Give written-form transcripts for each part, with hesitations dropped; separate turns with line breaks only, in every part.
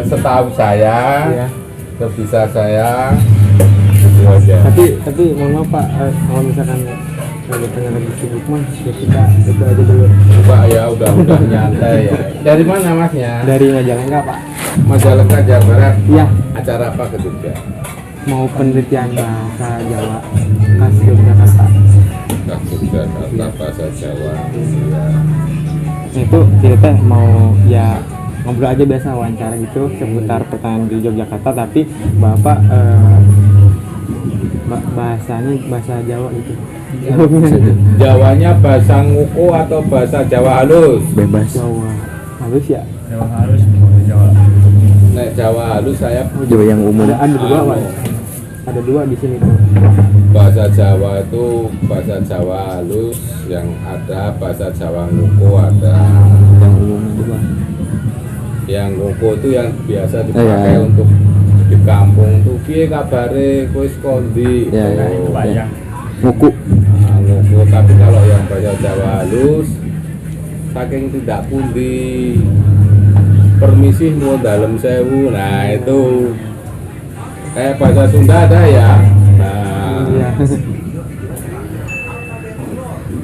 Setahu saya,
Ya.
sebisa saya itu aja.
Tapi mohon maaf Pak, kalau misalkan pengen lagi sibuk mah ya kita itu aja dulu.
Pak ya udah nyantai ya. Dari mana masnya?
Dari Majalengka Pak.
Majalengka, Jawa Barat.
Iya.
Acara apa ke Jogja?
Mau penelitian bahasa Jawa khas Yogyakarta.
Ke Jogjakarta bahasa Jawa. Ya.
Itu kita mau ya ngobrol aja biasa wawancara gitu seputar pertanyaan di Yogyakarta, tapi Bapak bahasanya bahasa Jawa gitu.
Jawanya bahasa Nguku atau bahasa Jawa halus?
Bebas. Jawa halus ya.
Jawa harus Jawa.
Nek Jawa halus saya
Jawa yang umum. Ada dua Pak. Ada dua di sini tuh.
bahasa Jawa itu bahasa Jawa halus, yang ada bahasa Jawa Nguku ada.
Yang umum juga.
Yang Nguku itu yang biasa dipakai
Ya.
untuk di kampung tuh. Piye kabare wis kondi?
Ya, ya.
Oh.
Bayang.
Muku.
Nguku, tapi kalau yang bahasa Jawa halus saking tidak pundi permisi nuwun dalem sewu. Nah itu kayak bahasa Sunda ada ya. Nah
Iya.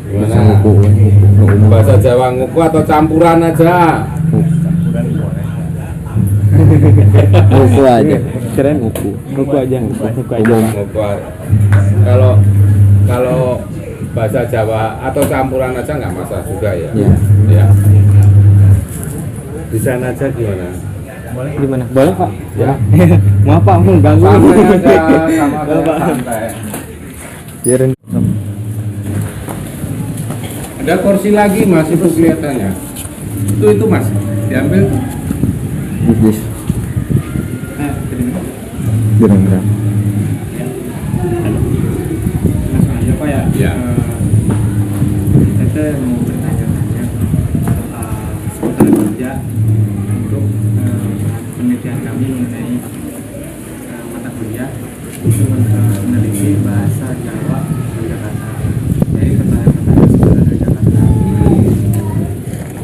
gimana? Bahasa Jawa Nguku atau campuran aja?
Campuran boleh.
Muku aja. Keren muku. Muku aja. Muku aja.
Nguku. Kalau bahasa Jawa atau campuran aja nggak masalah juga ya.
Iya.
Ya. Di sana aja gimana?
Boleh.
Gimana? Boleh Pak?
Ya.
Maaf Pak, mau ganggu.
Santai aja, sama
Boleh, Pak.
santai.
Biarin.
Ada kursi lagi mas, itu kelihatannya. Itu mas, diambil.
Bis. Biarin.
Langsung aja Pak ya.
Ya.
Kita mau bertanya-tanya soal seputar kerja untuk penelitian kami mengenai mata kuliah meneliti bahasa Jawa Yogyakarta. Jadi pertanyaan-pertanyaan seputar Yogyakarta.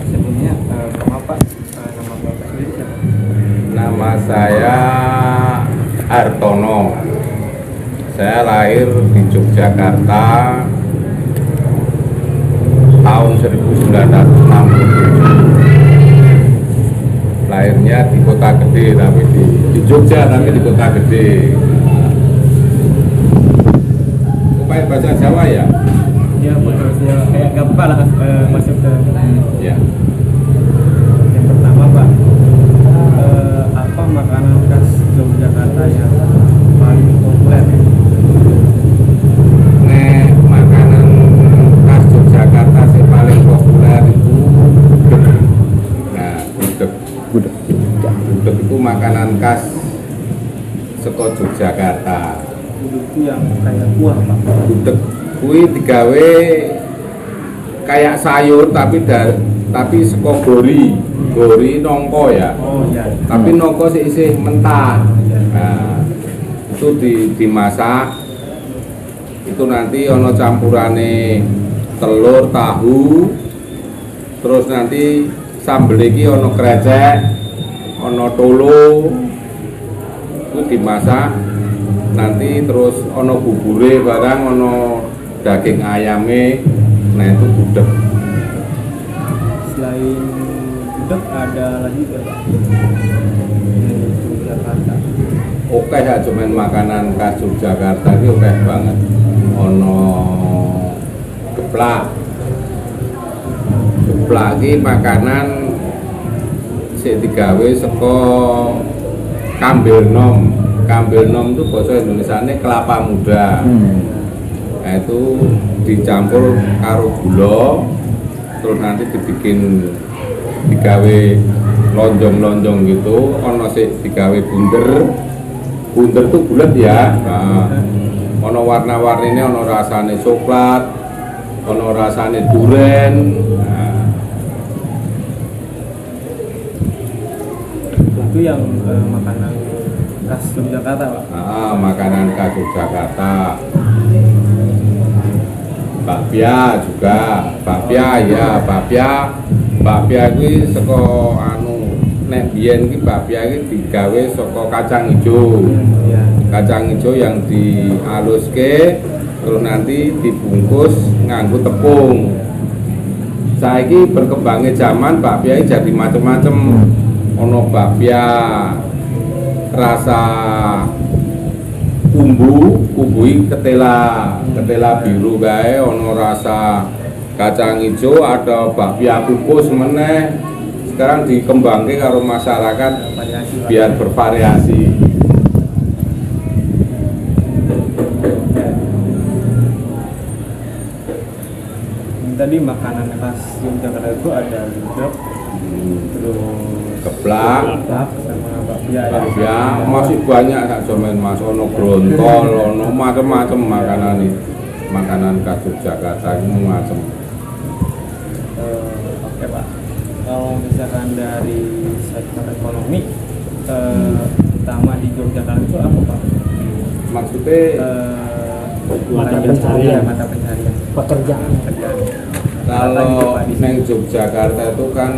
Sebelumnya Bapak nama Bapak sendiri siapa?
Nama saya Hartono. Saya lahir di Yogyakarta tahun 1967. Lahirnya di Kota Gede, tapi di Jogja, tapi di Kota Gede. Upaya bahasa Jawa ya?
Ya betul saya kayak nggak apa lah masuk ke
Ya.
yang pertama Pak, apa makanan khas Yogyakarta yang paling populer ya?
Nek makanan khas Yogyakarta sih paling populer itu gudeg. Nah, gudeg itu makanan khas saka Yogyakarta.
Itu yang kayak kuah Pak.
Gudeg kuwi digawe kayak sayur tapi saka gori nongko ya.
Oh iya.
Tapi nongko sih isih mentah. Nah, itu dimasak. Itu nanti ono campurane telur, tahu, terus nanti sambel iki ono krecek, ono tolo, itu dimasak. Nanti terus ono bubure barang, ono daging ayame, nah itu gudeg.
Selain gudeg ada lagi nggak Pak? Di Yogyakarta.
Oke ya, cuman makanan khas Yogyakarta itu oke banget. Ono geplak. Geplak iki makanan sing digawe saka kambil nom. Kambil nom itu bahasa Indonesiane kelapa muda. Nah, itu dicampur karo gula, terus nanti digawe lonjong-lonjong gitu. Ono sik digawe bunder tuh bulat ya. Nah, ono warna-warnine, ono rasane coklat, ono rasane duren. Nah,
Itu yang makanan khas Yogyakarta Pak.
Makanan khas Yogyakarta. Bakpia juga, bakpia kuwi saka nek biyen ki bakpia iki digawe saka kacang ijo.
Iya.
Kacang ijo yang dialuske terus nanti dibungkus nganggo tepung. Saiki berkembangnya zaman bakpia iki jadi macem-macem. Ono bakpia rasa umbu iki ketela biru kae, ono rasa kacang ijo, ada bakpia kukus meneh. Sekarang dikembangke karo masyarakat
Variasi, Pak.
biar bervariasi.
Tadi makanan khas Yogyakarta itu ada gudeg, terus
Keplak,
sama bakpia ya.
bakpia, masih banyak sak jaman Mas, ono grontol, ono macam-macam makanan ini. Makanan khas Yogyakarta itu macam.
Oke Pak, kalau misalkan dari sektor ekonomi utama di Yogyakarta itu apa Pak?
Maksudnya
Mata pencarian.
pekerjaan.
kalau neng Yogyakarta itu kan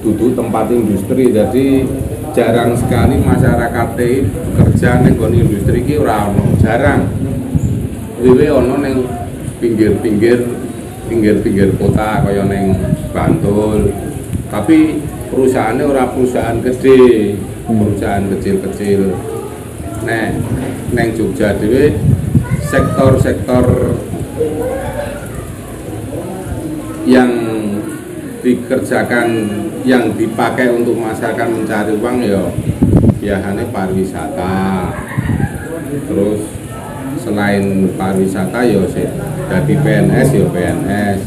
duduk tempat industri, jadi jarang sekali masyarakat bekerja neng kon industri ki ora ono, jarang. Dewe ono neng pinggir kota kaya neng Bantul. Tapi perusahaannya ora perusahaan gede, perusahaan kecil-kecil. Neng Jogja dhewe sektor-sektor yang dikerjakan, yang dipakai untuk masyarakat mencari uang ya biasanya pariwisata. Terus selain pariwisata ya jadi PNS ya PNS.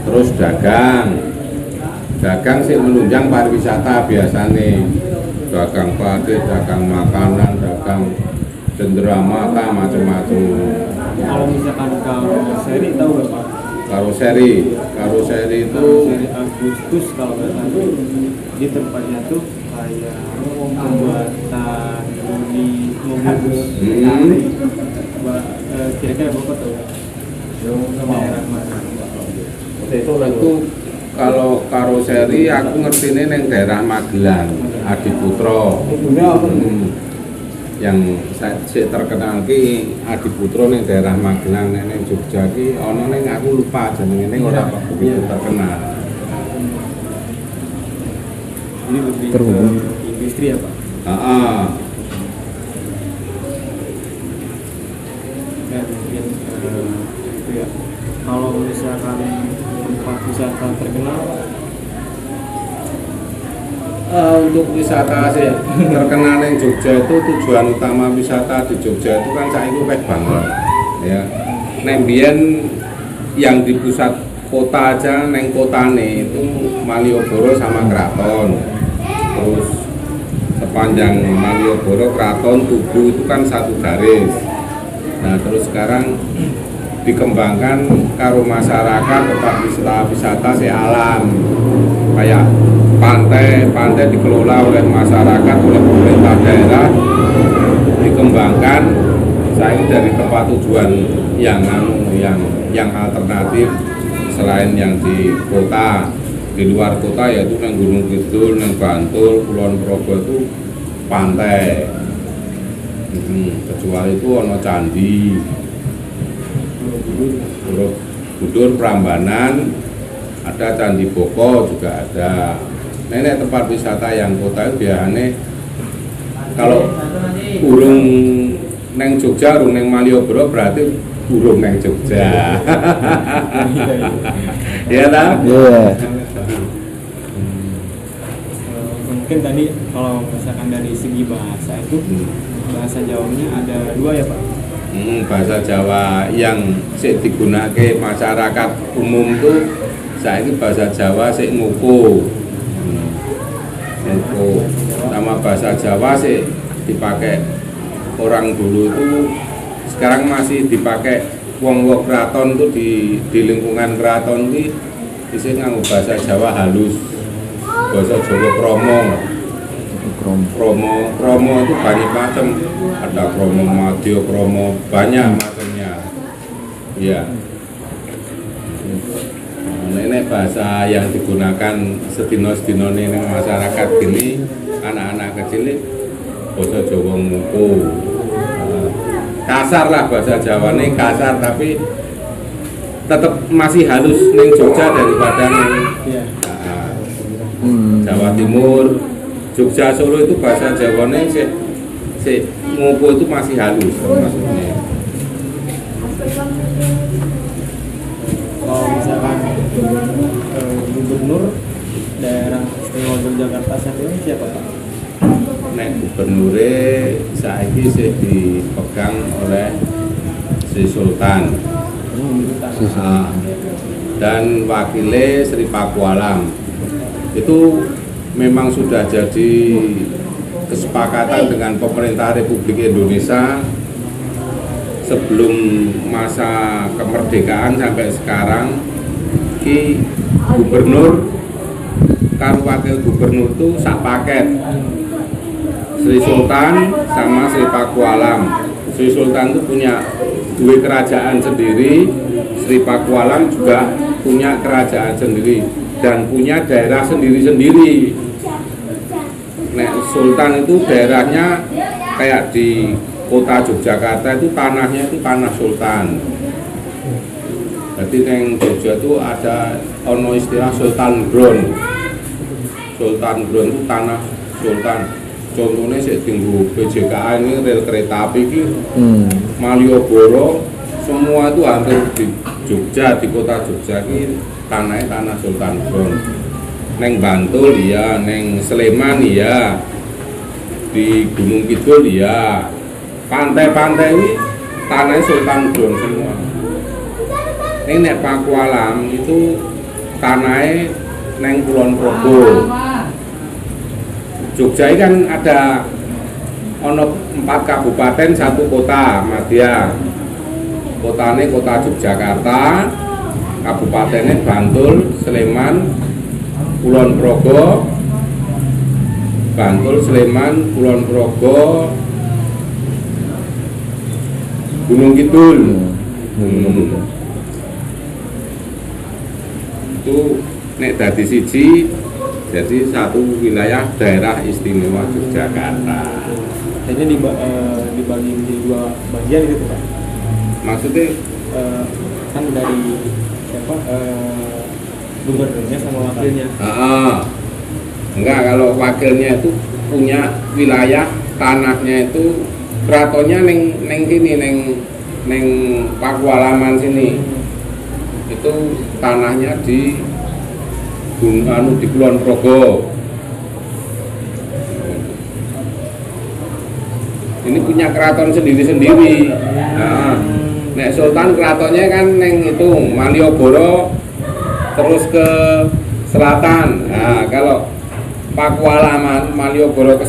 Terus dagang sih menunjang pariwisata biasanya, dagang padi, dagang makanan, dagang cenderamata, macam-macam.
Kalau misalkan kalau seri tahu nggak Pak?
Karoseri itu
Seri Agustus kalau nggak salah tuh di tempatnya tuh kayak pembuatan bodi mobil. Kira-kira Bapak tahu nggak? Daerah mana?
itu kalau karoseri aku ngertine neng daerah Magelang, Adiputro. Yang saya terkenal ki Adiputro neng daerah Magelang, neng Jogja ki ono neng aku lupa jenenge, neng ora begitu terkenal.
Ini lebih ke industri ya Pak?
Heeh.
Dan mungkin itu ya. Kalau misalkan tempat wisata terkenal
Untuk wisata sih terkenal neng Jogja itu, tujuan utama wisata di Jogja itu kan saiki wis banget ya. Neng biyen yang di pusat kota aja, neng kotane itu Malioboro sama Keraton. Terus sepanjang Malioboro, Keraton, Tugu itu kan satu garis. Nah terus sekarang dikembangkan karo masyarakat tempat wisata si alam, kayak pantai dikelola oleh masyarakat, oleh pemerintah daerah, dikembangkan saya dari tempat tujuan yang alternatif selain yang di kota. Di luar kota yaitu nang Gunung Kidul, nang Bantul, Kulon Progo itu pantai. Kecuali itu ono candi, Borobudur, Prambanan, ada Candi Boko juga ada. Nenek tempat wisata yang kota itu biasanya kalau urung neng Jogja, urung neng Malioboro berarti urung neng Jogja. Iya tak?
Iya.
Mungkin tadi kalau misalkan dari segi bahasa itu bahasa Jawanya ada dua ya Pak?
Bahasa Jawa yang digunakan masyarakat umum tuh saya ini bahasa Jawa nguku. Sama bahasa Jawa dipakai orang dulu itu, sekarang masih dipakai wong-wong keraton tuh di lingkungan keraton ini disini nganggo bahasa Jawa halus, bahasa Jawa kromo itu banyak macam, ada kromo madya, kromo banyak macamnya ya. ini bahasa yang digunakan sedino-sedino ning masyarakat gini, anak-anak kecil ini basa Jawa nguku. Kasar lah bahasa Jawa ini, kasar tapi tetap masih halus ning Jogja daripada ning
Iya.
Jawa Timur. Jogja Solo itu bahasa Jawa ning si nguku itu masih halus maksudnya.
Kalau misalkan gubernur daerah istimewa Yogyakarta saat ini siapa Pak?
Nek gubernure saiki sih dipegang oleh Sri Sultan. Dan wakilnya Sri Pakualam. Itu memang sudah jadi kesepakatan dengan pemerintah Republik Indonesia sebelum masa kemerdekaan sampai sekarang. Ki gubernur karo wakil gubernur itu sak paket, Sri Sultan sama Sri Pakualam. Sri Sultan itu punya dua kerajaan sendiri, Sri Pakualam juga punya kerajaan sendiri dan punya daerah sendiri-sendiri. Nek Sultan itu daerahnya kayak di kota Yogyakarta itu tanahnya itu tanah Sultan. Jadi yang Jogja itu ada ono istilah Sultan Ground. Sultan Ground itu tanah Sultan. Contohnya sih tinggu PJKA ini rel kereta api ini Malioboro semua itu hampir di Jogja, di kota Jogja ini tanahnya tanah Sultan Ground. Neng Bantul ya, neng Sleman ya, di Gunung Kidul ya, pantai-pantai ini tanahnya Sultan Ground semua. Ini nek Pakualam itu tanahnya neng Kulon Progo. Jogja ini kan ada ono 4 kabupaten 1 kota Madya. Kotanya kota Yogyakarta, kabupatennya Bantul, Sleman, Kulon Progo, Bantul, Sleman, Kulon Progo, Gunung Kidul. Itu nek dadi siji, jadi satu wilayah daerah istimewa Yogyakarta.
Ini dibagi menjadi 2 bagian gitu Pak.
Maksudnya
Kan dari siapa gubernurnya sama wakilnya.
Enggak, kalau wakilnya itu punya wilayah tanahnya itu keratonnya neng sini neng Pakualaman sini. Itu tanahnya di di Kulon Progo. Ini punya keraton sendiri-sendiri. Nek Sultan keratonnya kan neng itu Malioboro terus ke selatan. Nah, kalau Pakualaman Malioboro ke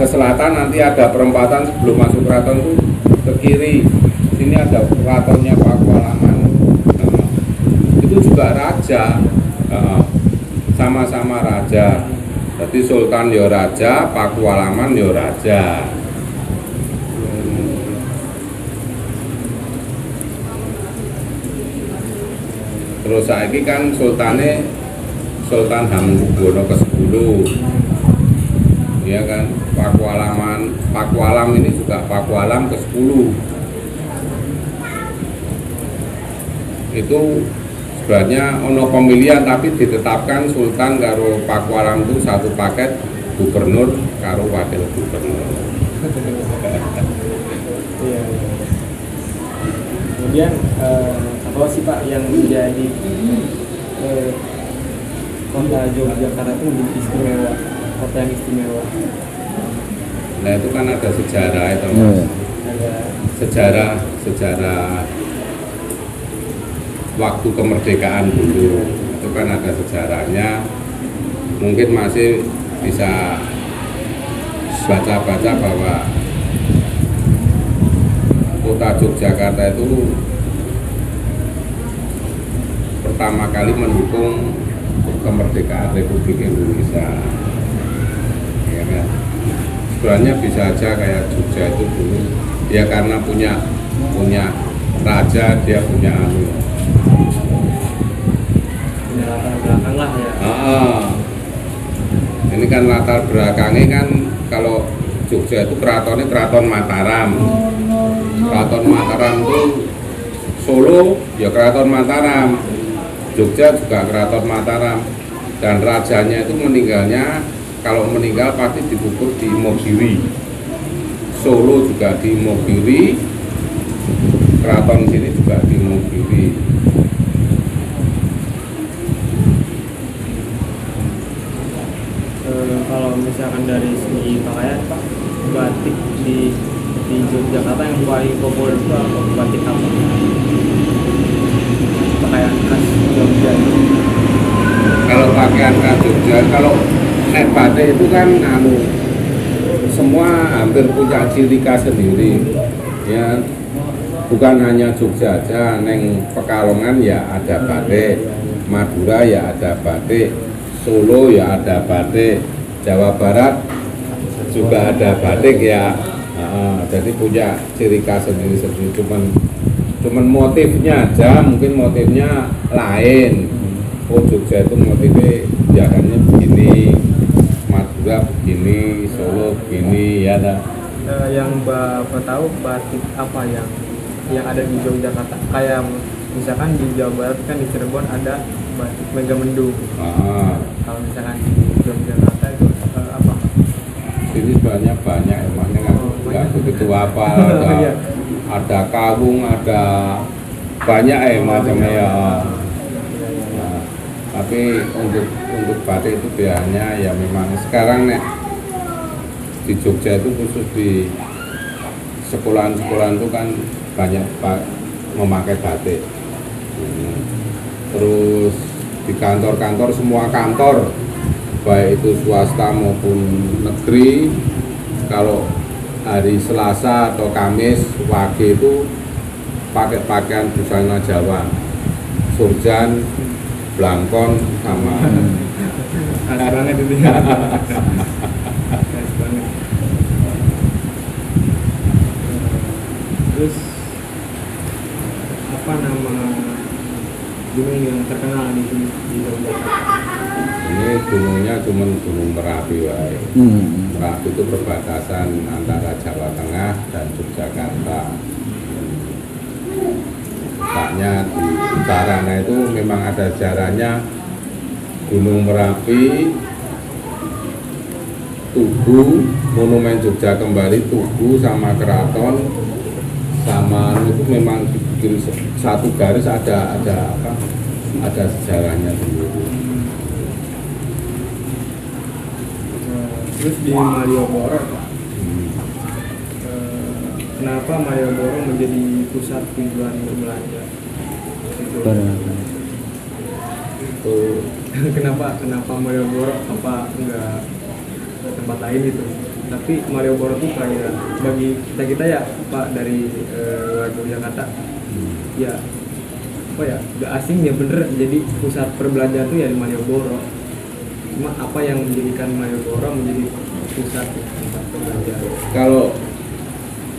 selatan nanti ada perempatan sebelum masuk keraton itu ke kiri. Sini ada keratonnya Pakualaman. Itu juga raja. Sama-sama raja. Jadi Sultan yo raja, Pakualaman yo raja. Terus saiki kan sultane Sultan Hamengkubuwono ke-10. Ya kan, Pakualam ini juga Pakualam ke-10. Itu sebenarnya ono pemilihan tapi ditetapkan Sultan karo Pakualam itu satu paket, gubernur karo wakil gubernur.
Iya. Kemudian apa sih Pak yang menjadi kota Yogyakarta itu menjadi istimewa, kota yang istimewa?
Nah itu kan ada sejarah itu,
Ada
sejarah waktu kemerdekaan dulu itu kan ada sejarahnya. Mungkin masih bisa baca-baca bahwa kota Yogyakarta itu pertama kali mendukung kemerdekaan Republik Indonesia. Ya kan? Sebenarnya bisa aja kayak Jogja itu dulu ya karena punya raja, dia punya
punya latar belakang lah ya.
Ini kan latar belakangnya kan kalau Jogja itu keratonnya Keraton Mataram. Keraton Mataram itu Solo ya Keraton Mataram, Jogja juga Keraton Mataram, dan rajanya itu meninggalnya kalau meninggal pasti dikubur di Mogiri. Solo juga di Mogiri, keraton sini juga di Mogiri.
Kalau misalkan dari segi pakaian Pak, batik di Yogyakarta yang paling populer itu apa? Batik apa? Pakaian khas Jogja itu.
Kalau pakaian khas Jogja, kalau nek batik itu kan semua hampir punya ciri khas sendiri. Ya, bukan hanya Jogja aja, neng Pekalongan ya ada batik, Madura ya ada batik, Solo ya ada batik, Jawa Barat juga ada batik ya. Jadi punya ciri khas sendiri-sendiri, cuman motifnya aja, mungkin motifnya lain. Oh Jogja itu motifnya jalannya begini, Madura begini, Solo begini ya.
Yang Bapak tahu batik apa yang ada di Yogyakarta? Kayak misalkan di Jawa Barat kan di Cirebon ada batik Megamendung. Kalau misalkan di Yogyakarta itu apa?
Ini sebenarnya banyak, emangnya nggak begitu apa, ada kawung, ada banyak macamnya ya. Tapi untuk batik itu biasanya ya memang sekarang nek di Jogja itu khusus di sekolahan-sekolahan itu kan banyak memakai batik. Terus di kantor-kantor, semua kantor baik itu swasta maupun negeri, kalau hari Selasa atau Kamis Wage itu pakai pakaian busana Jawa, surjan, blangkon sama
Khas banget itu ya. Khas banget. Terus apa nama gunung yang terkenal di sini di Yogyakarta?
ini gunungnya cuma Gunung Merapi wae. Merapi itu perbatasan antara Jawa Tengah dan Yogyakarta. Letaknya di utaranya itu memang ada sejarahnya. Gunung Merapi, Tugu, Monumen Jogja Kembali, Tugu sama Keraton sama itu memang dibikin satu garis, ada apa? Ada sejarahnya sendiri.
Terus di Malioboro, kenapa Malioboro menjadi pusat tujuan berbelanja? Itu kenapa Malioboro, apa enggak tempat lain itu? Tapi Malioboro tuh kayak bagi kita ya Pak dari warga Jakarta, ya apa ya, gak asing ya, bener jadi pusat perbelanjaan tuh ya di Malioboro. Cuma apa yang menjadikan Malioboro menjadi pusat perbelanjaan?
Kalau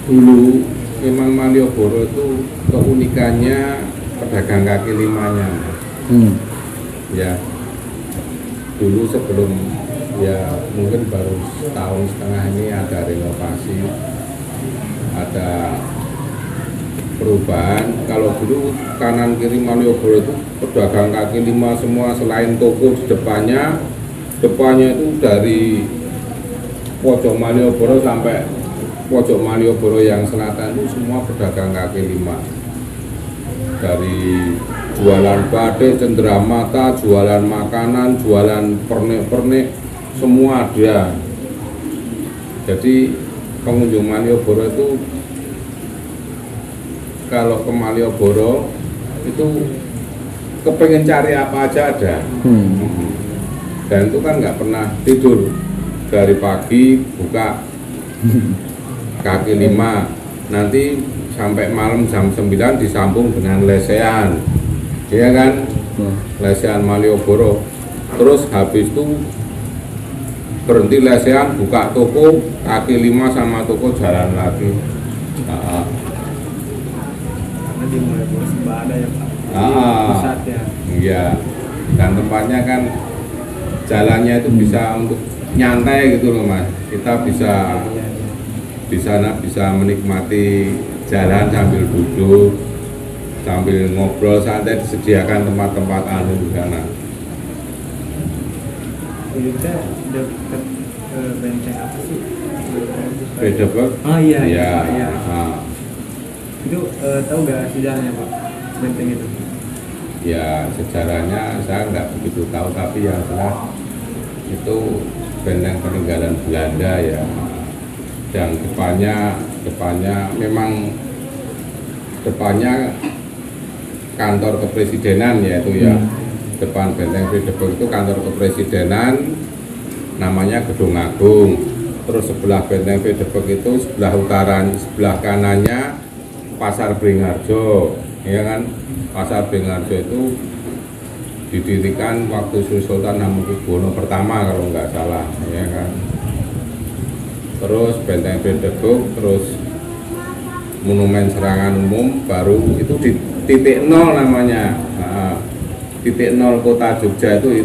dulu memang Malioboro itu keunikannya pedagang kaki limanya. Ya, dulu sebelum ya mungkin baru setahun setengah ini ada renovasi, ada perubahan. Kalau dulu kanan kiri Malioboro itu pedagang kaki lima semua, selain toko di depannya itu dari pojok Malioboro sampai pojok Malioboro yang selatan itu semua pedagang kaki lima. Dari jualan batik, cenderamata, jualan makanan, jualan pernik-pernik, semua ada. Jadi pengunjung Malioboro itu kalau ke Malioboro itu kepengen cari apa aja ada. Dan itu kan nggak pernah tidur, dari pagi buka kaki lima, nanti sampai malam jam 9 disambung dengan lesehan, iya kan? Lesehan Malioboro. Terus habis itu berhenti lesehan, buka toko kaki lima sama toko jalan lagi.
Karena di Malioboro serba ada ya Pak. Pusat ya.
Iya. dan tempatnya kan jalannya itu bisa untuk nyantai gitu loh Mas. Kita bisa di sana bisa menikmati jalan sambil duduk, sambil ngobrol santai, disediakan tempat-tempat anu di sana.
Itu dekat benteng apa sih?
Bedebek.
Oh iya.
Iya.
Iya.
Nah,
Itu tahu nggak sejarahnya Pak benteng itu?
ya sejarahnya saya nggak begitu tahu, tapi yang jelas itu benteng peninggalan Belanda ya. Dan depannya memang depannya kantor kepresidenan yaitu ya. Depan benteng Bedebek itu kantor kepresidenan, namanya Gedung Agung. Terus sebelah benteng Bedebek itu sebelah utara, sebelah kanannya Pasar Beringharjo, ya kan? Pasar Beringharjo itu didirikan waktu Sultan Hamengkubuwono pertama kalau nggak salah, ya kan? Terus benteng Bedebek, terus monumen serangan umum, baru itu di titik nol namanya. Nah, titik nol kota Jogja itu.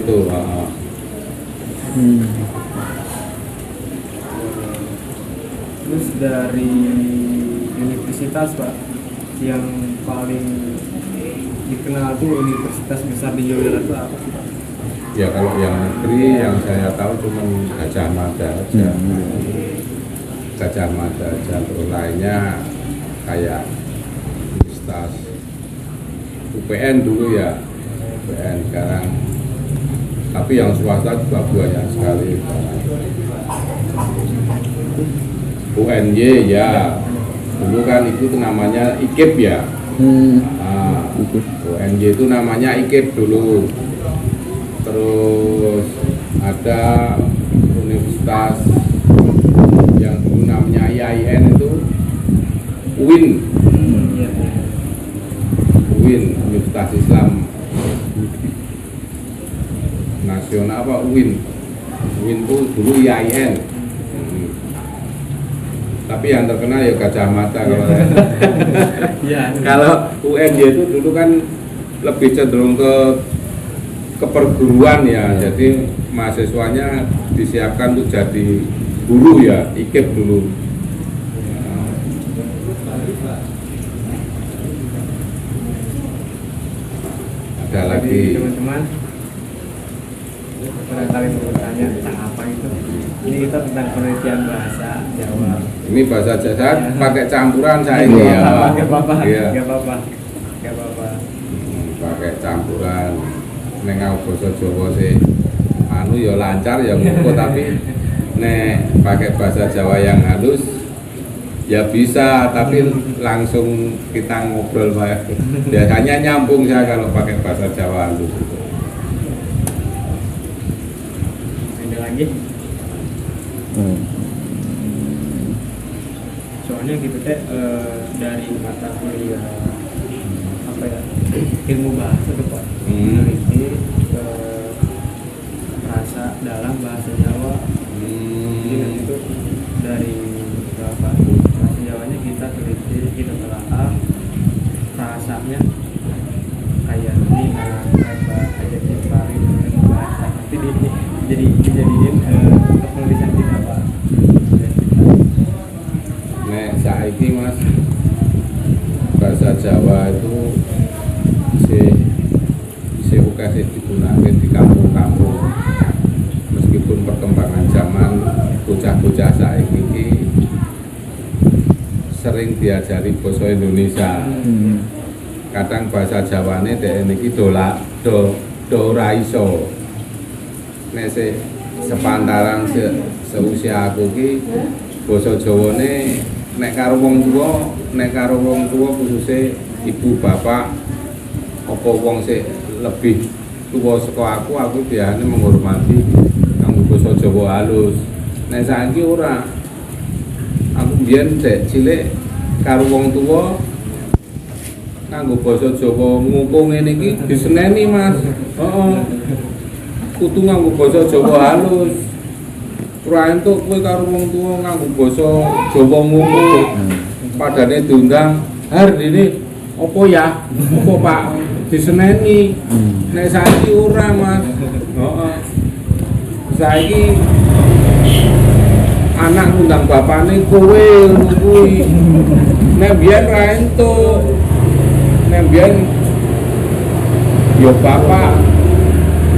Terus dari universitas Pak yang paling dikenal tuh universitas besar di Yogyakarta apa sih Pak?
Ya kalau yang negeri yang saya tahu cuma Gajah Mada aja. Gajah Mada aja, terus lainnya kayak Universitas UPN dulu ya, UPN sekarang. Tapi yang swasta juga banyak sekali. UNY ya, dulu kan itu tuh namanya IKIP ya. Nah, UNY itu namanya IKIP dulu. Terus ada universitas yang dulu namanya IAIN itu UIN. UIN, Universitas Islam Nasional apa UIN. UIN itu dulu IAIN. Tapi yang terkenal ya Gajah Mada kalau kalau UNY itu dulu kan lebih cenderung ke perguruan ya, jadi mahasiswanya disiapkan untuk jadi guru ya, IKIP dulu. Ada lagi
Teman-teman barangkali mau bertanya tentang apa itu. Ini kita tentang penelitian bahasa Jawa.
ini bahasa Jawa pakai campuran saya ini ya.
Gak apa-apa,
Iya.
gak apa-apa, gak apa-apa.
Pakai campuran. Neng aku basa Jawa sih anu ya lancar ya ngopo, tapi nek pakai bahasa Jawa yang halus ya bisa, tapi langsung kita ngobrol Pak. Biasanya nyambung saya kalau pakai bahasa Jawa halus.
Ada lagi? Soalnya gitu teh dari mata kuliah apa ya, ilmu bahasa tuh Pak, meneliti rasa dalam bahasa Jawa. Jadi nanti itu dari berapa bahasa Jawanya kita teliti, kita telaah rasanya kayak ini apa aja cari bahasa nanti dijadiin untuk penulisan kita Pak.
Nek saiki Mas, bahasa Jawa itu si akeh sih digunakan di kampung-kampung. Meskipun perkembangan zaman bocah-bocah saiki iki sering diajari basa Indonesia. Kadang bahasa Jawane dhek niki do ora iso. Nek sepantaran seusia aku ki basa Jawane nek karo wong tuwa khususnya ibu bapak apa wong sik lebih tuwa saka aku biasanya menghormati kanggo basa Jawa halus. Nek saiki ora. Aku biyen dek cilik karo wong tuwa kanggo basa Jawa ngomong ngene iki diseneni Mas. Heeh. Kudu nganggo basa Jawa halus. Ora entuk kowe karo wong tuwa nganggo basa Jawa ngomong. Padane diundang, "Har ini opo ya? Opo Pak?" diseneni. Nek saiki ora, Mas. Heeh. Saiki anak ngundang bapane kowe ngono kuwi. Nek biyen ra entuk. Nek biyen yo bapak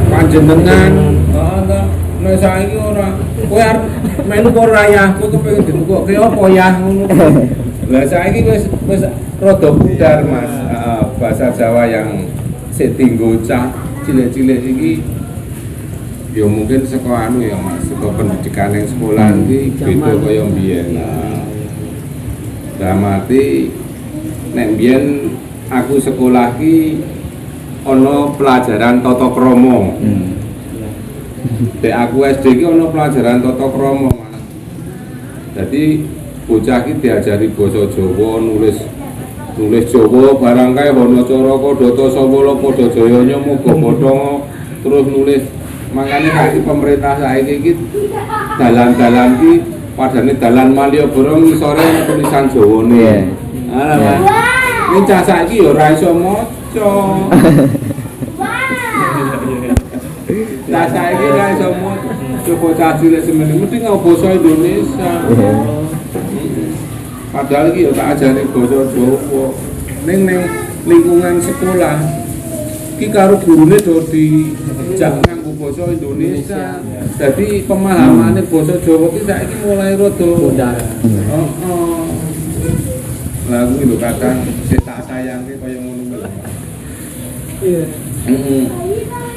panjenengan, heeh ta. Nek saiki ora. Kowe arep melu karo rayahku kepengin ditukokke apa ya ngono. Lah saiki wis rada pudar, Mas. Heeh, bahasa Jawa yang sik tinggo cah cilik-cilik iki ya mungkin saka anu ya Mas, saka pendidikan yang sekolah iki beda kaya mbiyen. Lah mati nek mbiyen aku sekolah ki ana pelajaran tata krama. Dek aku SD ki ana pelajaran tata krama, Mas. Dadi bocah ki diajari basa Jawa, nulis Jawa barang kae Hanacaraka Data Sawala Pada Jayanya muga padha terus nulis. Makanya kaki pemerintah saiki iki dalan-dalan ki padane dalan Malioboro ngisore tulisan Jawane. Alah. Ning cah saiki ya ora iso maca. Cah saiki ora iso maca. Coba cah cilik semene mesti nggo basa Indonesia. Padahal iki ya tak ajari basa Jawa. Ning lingkungan sekolah iki karo gurune do dijak nganggo basa Indonesia. Jadi pemahamane basa Jawa ki saiki mulai rada pudar. Heeh. Lah kuwi lho kadang sik tak sayangke kaya ngono kuwi. Iya.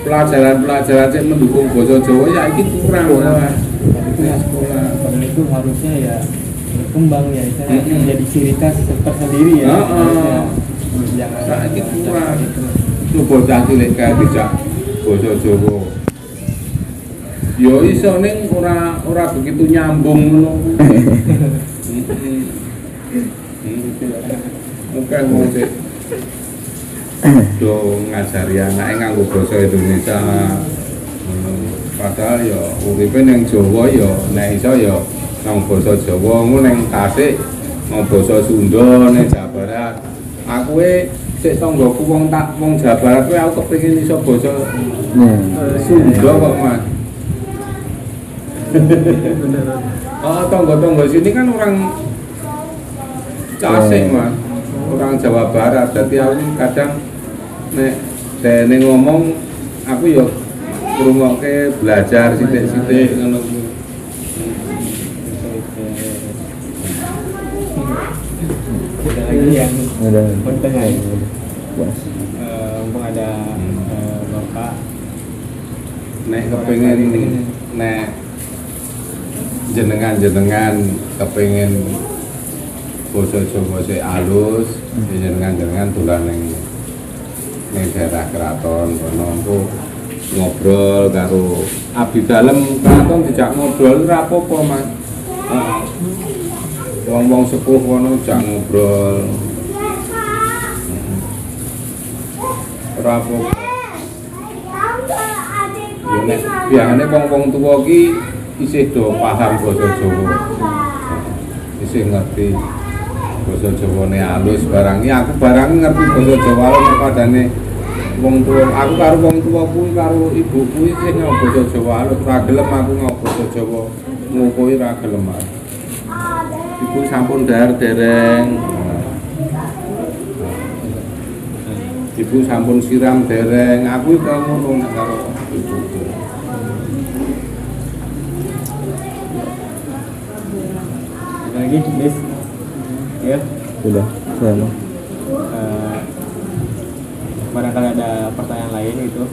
Pelajaran-pelajaran sing mendukung basa Jawa ya iki kurang. Itu sekolah.
Padahal itu harusnya ya berkembang ya, menjadi ciri khas tersendiri ya. Jangan
saiki kurang. Lu bocah cilik kae dijak basa Jawa. Ya iso ning ora begitu nyambung ngono. Mungkin mau sik do ngajari anake nganggo basa Indonesia. Padahal ya uripe ning Jawa ya nek iso ya nang basa Jawa, ngono ning Tasik nang basa Sunda ning Jawa Barat. Aku sik tanggoku wong Jawa Barat kuwi aku kepengin iso basa Sunda kok, Mas. Oh, tangga-tangga sini kan orang Tasik, Mas. Orang Jawa Barat. Dadi aku kadang nek dene ngomong aku ya ngrungokke belajar sithik-sithik ngono kuwi.
Ada lagi yang penting ya. Mumpung ada Bapak
Nek kepengin nek jenengan kepengin basa Jawa sing alus, jenengan dolan ning daerah keraton kono engko ngobrol karo abdi dalem keraton dijak ngobrol ora apa-apa, Mas. Wong-wong sepuh kono jak ngobrol. Ora apa-apa. Ya nek biasane wong-wong tuwa ki isih do paham basa Jawa. Isih ngerti basa Jawane alus barang iki aku barang ngerti basa Jawa nek padane wong tuwa. Aku karo wong tuwa kuwi karo ibuku iki sing ngomong basa Jawa alus ora gelem aku ngomong basa Jawa. Ngukuhi ora gelem. Ibu sampun dereng. Ibu sampun siram dereng. Aku iki ngono karo ibuku.
lagi, Miss. Ya.
Sudah, saya mau.
Barangkali ada pertanyaan lain itu.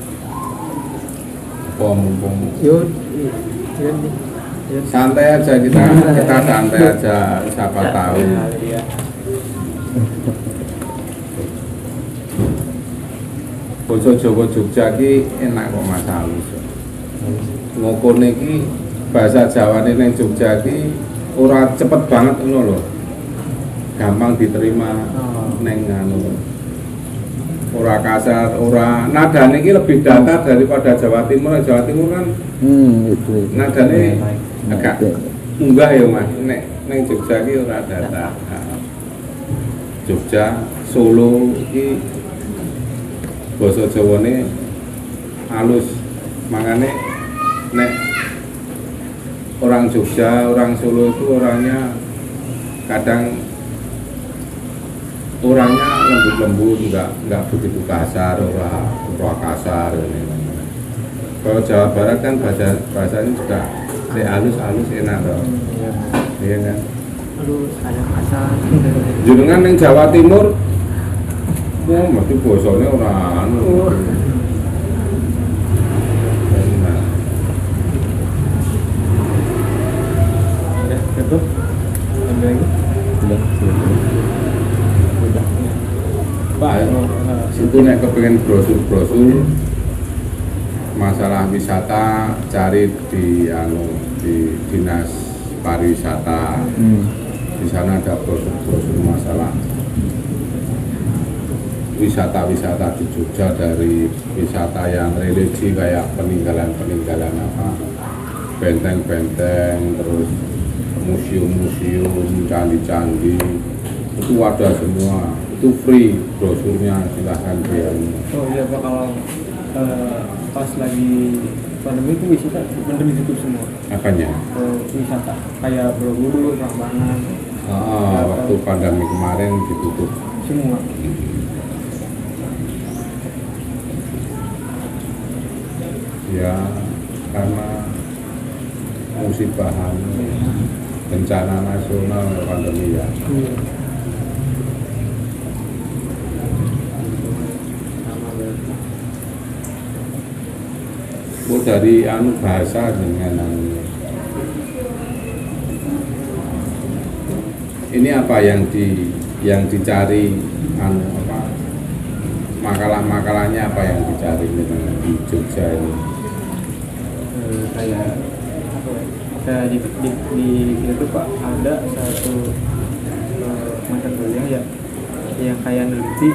Mumpung.
Yuk.
Santai aja kita santai aja, siapa tahu.
Iya.
Basa Jawa Jogja ki enak kok Mas Alus. Ngokone ki bahasa Jawane ning Jogja ki ora cepet banget ngono lho. Gampang diterima ning anu. Ora kasar, ora nadane iki lebih datar daripada Jawa Timur. Jawa Timur kan
Itu.
nadane agak munggah ya Mas. Nek ning Jogja ki ora datar. Jogja, Solo iki basa Jawane halus. Makanya nek orang Jogja, orang Solo itu orangnya kadang orangnya lembut-lembut, nggak begitu kasar, orang kasar. Kalau Jawa Barat kan bahasanya juga halus-halus enak loh. Iya kan?
Aduh, saya kasar.
Jenengan yang Jawa Timur, mesti bosone ora anu. Enak.
Udah cukup. Ambil lagi.
Udah.
Pak, situ nek kepengen brosur-brosur masalah wisata cari di dinas pariwisata. Di sana ada brosur-brosur masalah wisata-wisata di Jogja, dari wisata yang religi kayak peninggalan apa, benteng-benteng, terus museum-museum, candi-candi, itu ada semua. Itu free brosurnya, silahkan biar.
Oh iya Pak, kalau pas lagi pandemi itu wisata bener ditutup semua.
Apanya?
Wisata kayak Borobudur, Prambanan,
Waktu pandemi kemarin ditutup
semua.
ya, karena musibahan bencana nasional pandemi ya. Oh, dari bahasa dengan ini apa yang dicari makalah-makalahnya apa yang dicari di Jogja ini?
Kayak di itu Pak, ada satu macam kuliah ya yang kayak neliti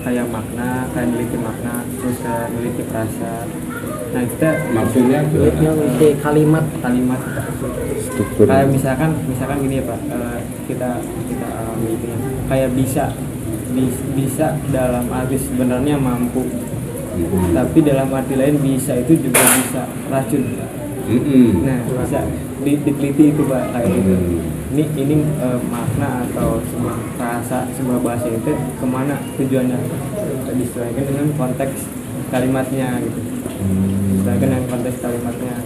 kayak makna, kayak neliti makna, terus kayak neliti perasa. Nah kita
Maksudnya
neliti kalimat
Struktur.
kayak misalkan gini ya Pak, kita mikirnya kayak bisa dalam arti sebenarnya mampu, tapi dalam arti lain bisa itu juga bisa racun. Nah bisa diteliti itu Pak, kayak gitu. Ini makna atau sebuah bahasa, sebuah bahasa itu kemana tujuannya, disesuaikan dengan konteks kalimatnya gitu. Disesuaikan dengan konteks kalimatnya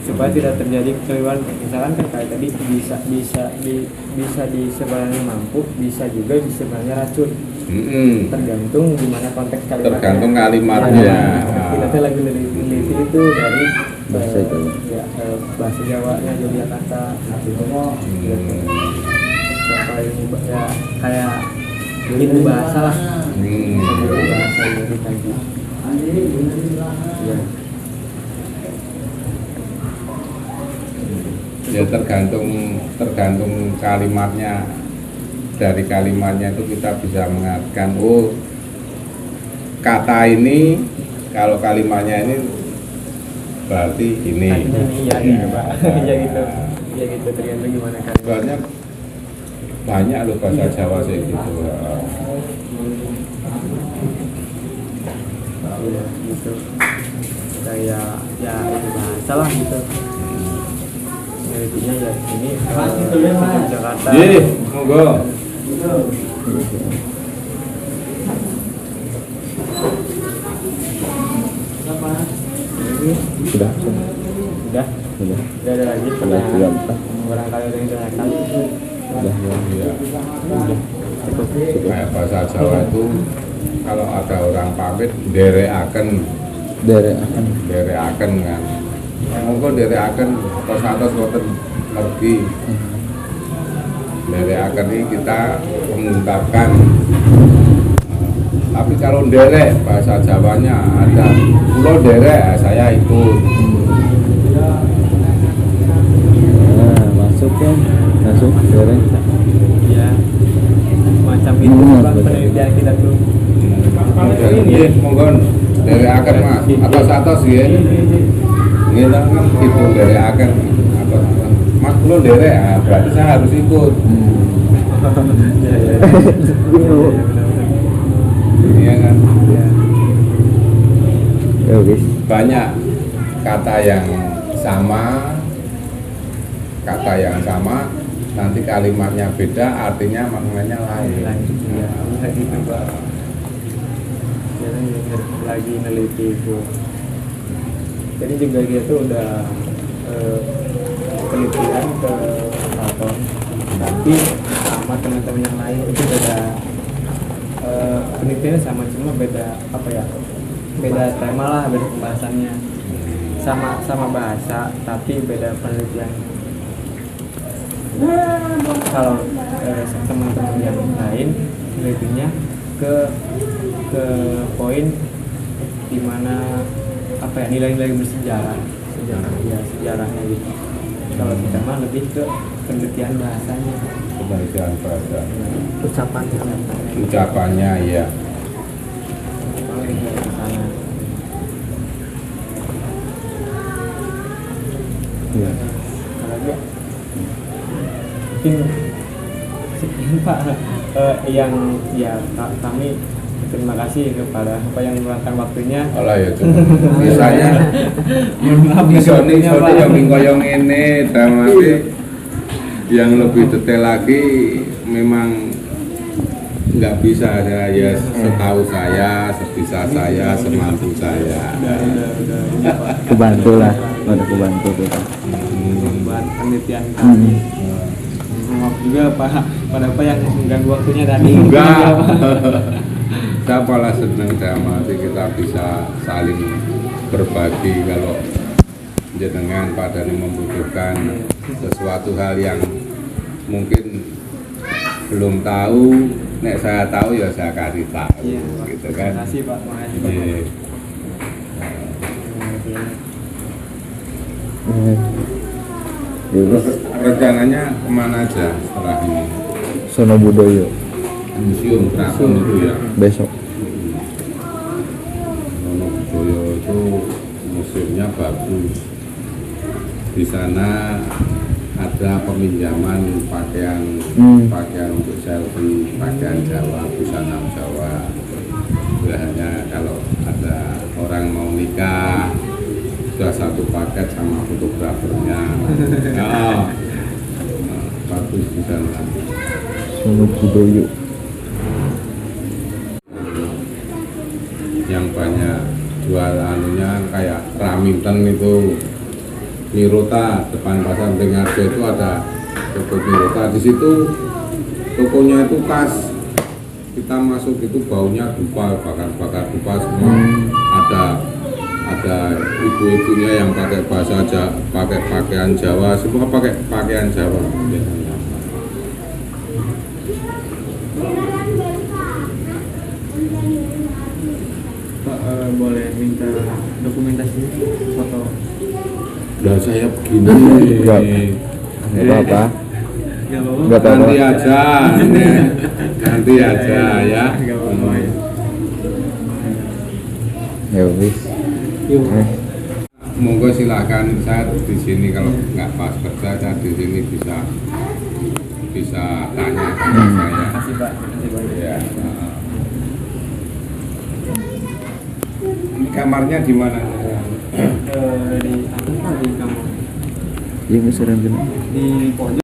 supaya tidak terjadi keliruan. Misalkan kan kayak tadi bisa di sebenarnya mampu, bisa juga di sebenarnya racun. Tergantung gimana konteks kalimatnya.
Tergantung kalimatnya.
Kita tuh lagi meneliti itu dari
Bahasa Jawa.
Bahasa Jawanya Yogyakarta, gitu. Contoh ini ya kayak ilmu bahasa lah. Ilmu bahasa itu tadi.
Ya tergantung kalimatnya. Dari kalimatnya itu kita bisa mengartikan, oh kata ini kalau kalimatnya ini berarti ini.
Iya Pak. Iya gitu tergantung gimana kan.
Sebenarnya banyak loh bahasa Jawa kayak gitu.
Iya gitu. Kayak ya itu bahasa lah gitu. Intinya ya ini Jakarta.
Iya, monggo.
Sudah.
Udah ada lagi pertanyaan. Barangkali ada yang ditanyakan.
Sudah.
Iya.
Cukup.
Kayak bahasa Jawa itu kalau ada orang pamit nderekaken kan. Monggo nderekaken atos boten mergi. Nderekaken ini kita mengungkapkan. Tapi kalau nderek bahasa Jawanya ada pulau nderek, saya ikut.
Nah, masuk dereng.
Ya macam itu Pak penelitian kita tuh.
Nggih, monggo nderekaken Mas. Atos nggih. Nggih kan itu nderekaken atos. Mas pulau nderek, berarti saya harus ikut. Iya kan?
Ya wis.
banyak kata yang sama, nanti kalimatnya beda, artinya maknanya lain.
Iya, bisa gitu Pak. Sekarang lagi neliti itu. Jadi juga dia tuh udah penelitian ke Keraton, tapi sama teman-teman yang lain itu beda, penelitiannya sama cuma beda apa ya, beda tema lah, beda pembahasannya, sama bahasa tapi beda penelitian. Kalau teman-teman yang lain penelitiannya ke poin dimana apa ya, nilai-nilai bersejarah, sejarahnya gitu. Kalau kita mah lebih ke penelitian bahasanya,
Penelitian bahasa,
ucapannya
ya.
paling ke sana.
Iya.
Kalau dia mungkin sekian Pak, yang ya kami terima kasih kepada apa yang meluangkan waktunya.
Olah ya cuma misalnya
Maaf
Sony
Pak.
yang mingkoyong ini tapi yang lebih detail lagi memang nggak bisa ada ya, setahu saya, sebisa saya, semampu saya.
Udah Pak.
Kebantu lah, udah kebantu tuh.
Buat penelitian kami. Maaf juga Pak pada apa yang mengganggu waktunya tadi.
Enggak. Saya malah senang sama kita bisa saling berbagi kalau jenengan pada membutuhkan sesuatu hal yang mungkin belum tahu, nek saya tahu ya saya kasih tahu,
Iya, Pak.
gitu kan.
Terima kasih Pak, makasih Pak.
Iya.
Ya wis.
Rencananya kemana aja setelah ini?
Sono Budoyo
Museum Keraton itu ya.
besok.
Wonosobo itu museumnya bagus. Di sana ada peminjaman pakaian untuk selfie, pakaian Jawa, busana Jawa. Hanya kalau ada orang mau nikah sudah satu paket sama fotografernya. Nah, bagus di sana.
Sono Budoyo.
Yang banyak jual anunya kayak Raminten itu, Mirota depan pasar Dengarjo itu ada toko Mirota. Di situ tokonya itu khas, kita masuk itu baunya dupa, bakar dupa semua. Ada ibu-ibunya yang pakai bahasa Jawa, pakai pakaian Jawa, semua pakai pakaian Jawa.
Pak, boleh minta dokumentasi foto?
Udah saya begini.
Enggak. Enggak apa-apa.
Gak apa-apa.
Enggak apa-apa.
Nanti aja, nanti aja ya.
Gak apa-apa ya.
Ya wis.
Yuk.
Monggo silakan, saya di sini kalau nggak pas kerja saya di sini bisa tanya sama saya.
Makasih Pak, makasih banyak.
Ya. Ini kamarnya di mana?
Di apa Pak, di kamar?
Iya, misalnya
Di pojok.